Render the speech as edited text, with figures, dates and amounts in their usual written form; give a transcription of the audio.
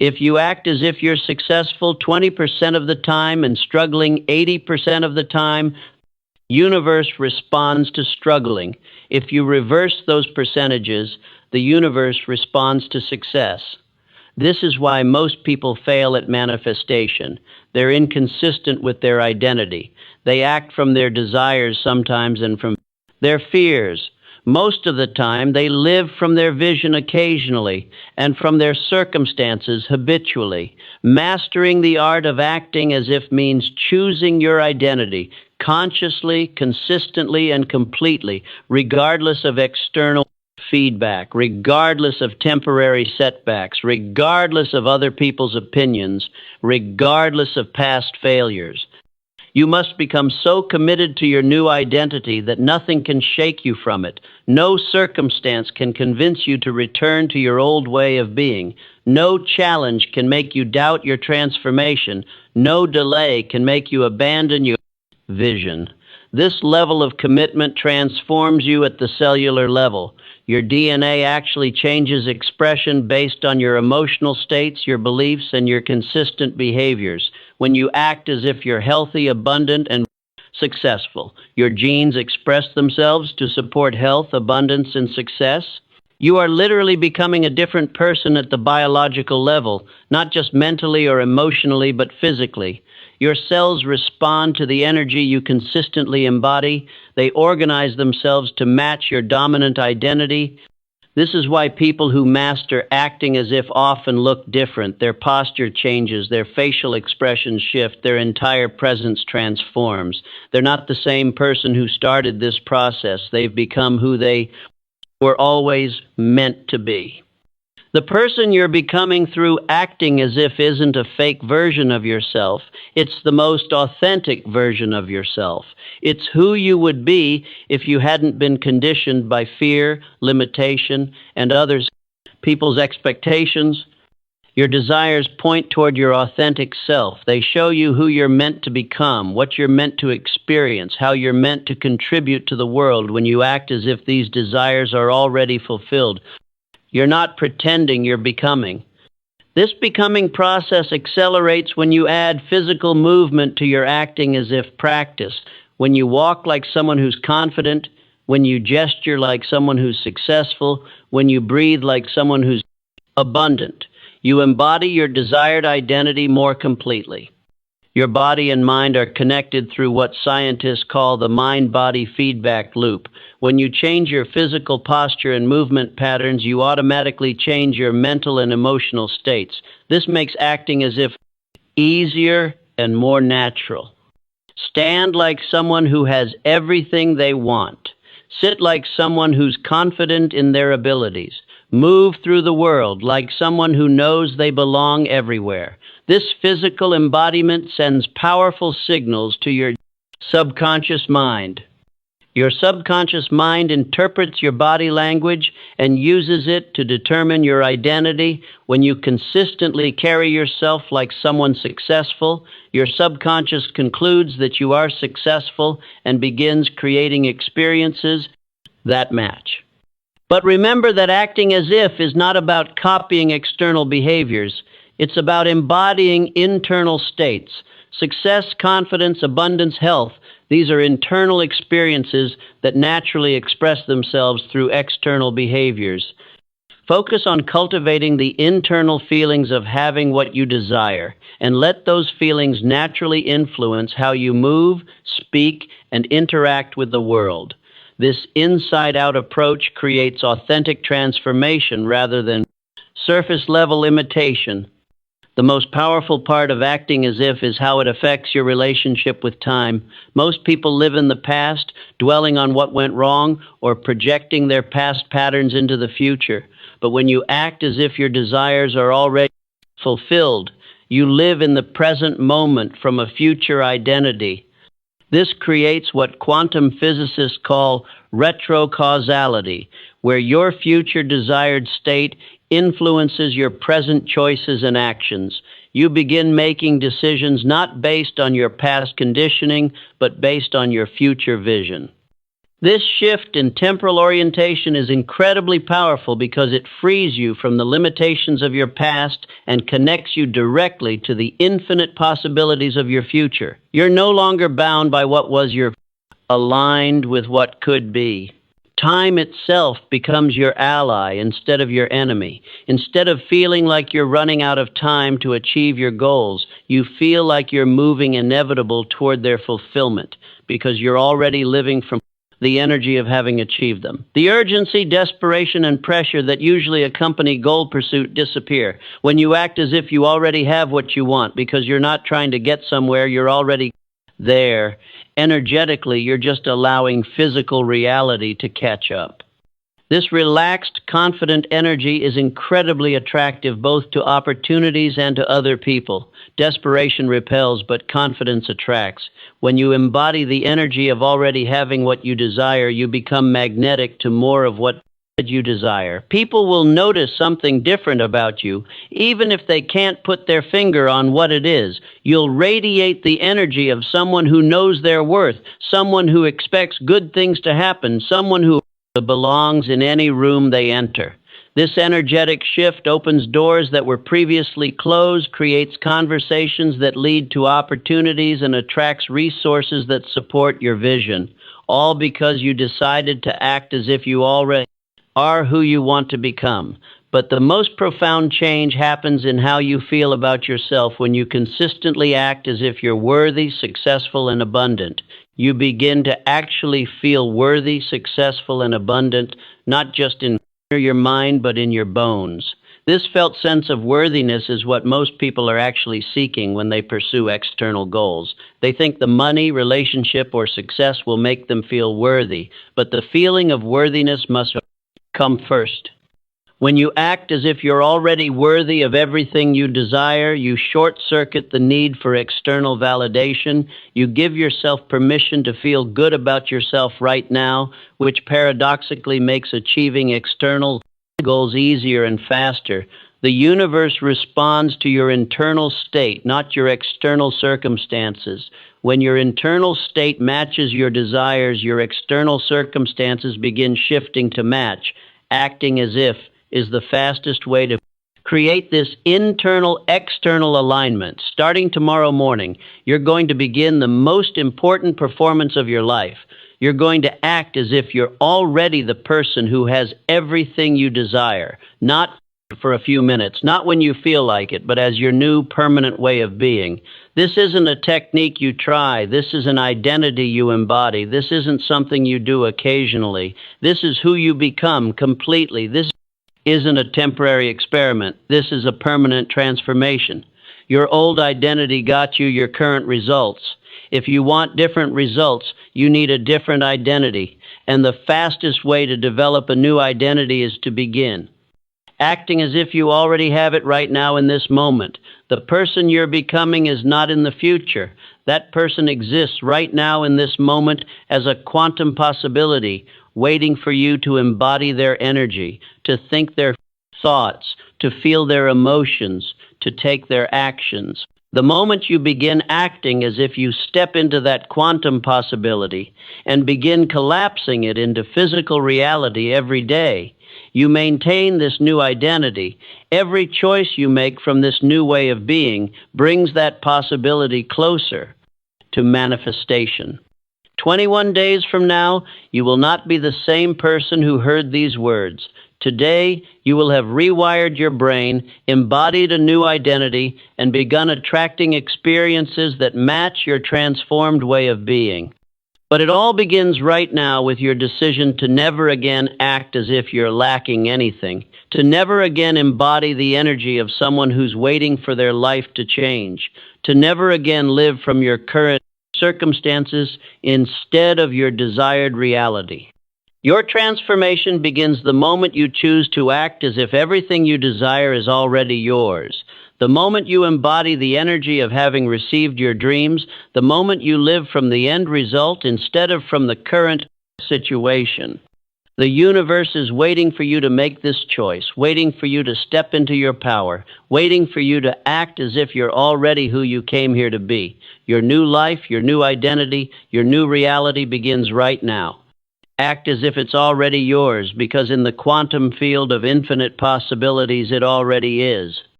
If you act as if you're successful 20% of the time and struggling 80% of the time, universe responds to struggling. If you reverse those percentages, the universe responds to success. This is why most people fail at manifestation. They're inconsistent with their identity. They act from their desires sometimes and from their fears. Most of the time, they live from their vision occasionally and from their circumstances habitually. Mastering the art of acting as if means choosing your identity consciously, consistently, and completely, regardless of external feedback, regardless of temporary setbacks, regardless of other people's opinions, regardless of past failures. You must become so committed to your new identity that nothing can shake you from it. No circumstance can convince you to return to your old way of being. No challenge can make you doubt your transformation. No delay can make you abandon your vision. This level of commitment transforms you at the cellular level. Your DNA actually changes expression based on your emotional states, your beliefs, and your consistent behaviors. When you act as if you're healthy, abundant, and successful, your genes express themselves to support health, abundance, and success. You are literally becoming a different person at the biological level, not just mentally or emotionally, but physically. Your cells respond to the energy you consistently embody. They organize themselves to match your dominant identity. This is why people who master acting as if often look different. Their posture changes, their facial expressions shift, their entire presence transforms. They're not the same person who started this process. They've become who they were always meant to be. The person you're becoming through acting as if isn't a fake version of yourself. It's the most authentic version of yourself. It's who you would be if you hadn't been conditioned by fear, limitation, and others' people's expectations. Your desires point toward your authentic self. They show you who you're meant to become, what you're meant to experience, how you're meant to contribute to the world when you act as if these desires are already fulfilled. You're not pretending, you're becoming. This becoming process accelerates when you add physical movement to your acting as if practice. When you walk like someone who's confident, when you gesture like someone who's successful, when you breathe like someone who's abundant. You embody your desired identity more completely. Your body and mind are connected through what scientists call the mind-body feedback loop. When you change your physical posture and movement patterns, you automatically change your mental and emotional states. This makes acting as if easier and more natural. Stand like someone who has everything they want. Sit like someone who's confident in their abilities. Move through the world like someone who knows they belong everywhere. This physical embodiment sends powerful signals to your subconscious mind. Your subconscious mind interprets your body language and uses it to determine your identity. When you consistently carry yourself like someone successful, your subconscious concludes that you are successful and begins creating experiences that match. But remember that acting as if is not about copying external behaviors. It's about embodying internal states. Success, confidence, abundance, health. These are internal experiences that naturally express themselves through external behaviors. Focus on cultivating the internal feelings of having what you desire, and let those feelings naturally influence how you move, speak, and interact with the world. This inside-out approach creates authentic transformation rather than surface-level imitation. The most powerful part of acting as if is how it affects your relationship with time. Most people live in the past, dwelling on what went wrong or projecting their past patterns into the future. But when you act as if your desires are already fulfilled, you live in the present moment from a future identity. This creates what quantum physicists call retrocausality, where your future desired state influences your present choices and actions. You begin making decisions not based on your past conditioning, but based on your future vision. This shift in temporal orientation is incredibly powerful because it frees you from the limitations of your past and connects you directly to the infinite possibilities of your future. You're no longer bound by what was your aligned with what could be. Time itself becomes your ally instead of your enemy. Instead of feeling like you're running out of time to achieve your goals, you feel like you're moving inevitable toward their fulfillment because you're already living from the energy of having achieved them. The urgency, desperation, and pressure that usually accompany goal pursuit disappear when you act as if you already have what you want because you're not trying to get somewhere, you're already there. Energetically, you're just allowing physical reality to catch up. This relaxed, confident energy is incredibly attractive both to opportunities and to other people. Desperation repels, but confidence attracts. When you embody the energy of already having what you desire, you become magnetic to more of what you desire. People will notice something different about you, even if they can't put their finger on what it is. You'll radiate the energy of someone who knows their worth, someone who expects good things to happen, someone who belongs in any room they enter. This energetic shift opens doors that were previously closed, creates conversations that lead to opportunities, and attracts resources that support your vision, all because you decided to act as if you already are who you want to become. But the most profound change happens in how you feel about yourself when you consistently act as if you're worthy, successful, and abundant. You begin to actually feel worthy, successful, and abundant, not just in your mind, but in your bones. This felt sense of worthiness is what most people are actually seeking when they pursue external goals. They think the money, relationship, or success will make them feel worthy, but the feeling of worthiness must come first. When you act as if you're already worthy of everything you desire, you short-circuit the need for external validation. You give yourself permission to feel good about yourself right now, which paradoxically makes achieving external goals easier and faster. The universe responds to your internal state, not your external circumstances. When your internal state matches your desires, your external circumstances begin shifting to match. Acting as if is the fastest way to create this internal-external alignment. Starting tomorrow morning, you're going to begin the most important performance of your life. You're going to act as if you're already the person who has everything you desire, not for a few minutes, not when you feel like it, but as your new permanent way of being. This isn't a technique you try. This is an identity you embody. This isn't something you do occasionally. This is who you become completely. This isn't a temporary experiment. This is a permanent transformation. Your old identity got you your current results. If you want different results, you need a different identity. And the fastest way to develop a new identity is to begin acting as if you already have it right now in this moment. The person you're becoming is not in the future. That person exists right now in this moment as a quantum possibility, waiting for you to embody their energy, to think their thoughts, to feel their emotions, to take their actions. The moment you begin acting as if you step into that quantum possibility and begin collapsing it into physical reality every day, you maintain this new identity. Every choice you make from this new way of being brings that possibility closer to manifestation. 21 days from now, you will not be the same person who heard these words. Today, you will have rewired your brain, embodied a new identity, and begun attracting experiences that match your transformed way of being. But it all begins right now with your decision to never again act as if you're lacking anything, to never again embody the energy of someone who's waiting for their life to change, to never again live from your current circumstances instead of your desired reality. Your transformation begins the moment you choose to act as if everything you desire is already yours. The moment you embody the energy of having received your dreams, the moment you live from the end result instead of from the current situation. The universe is waiting for you to make this choice, waiting for you to step into your power, waiting for you to act as if you're already who you came here to be. Your new life, your new identity, your new reality begins right now. Act as if it's already yours, because in the quantum field of infinite possibilities, it already is.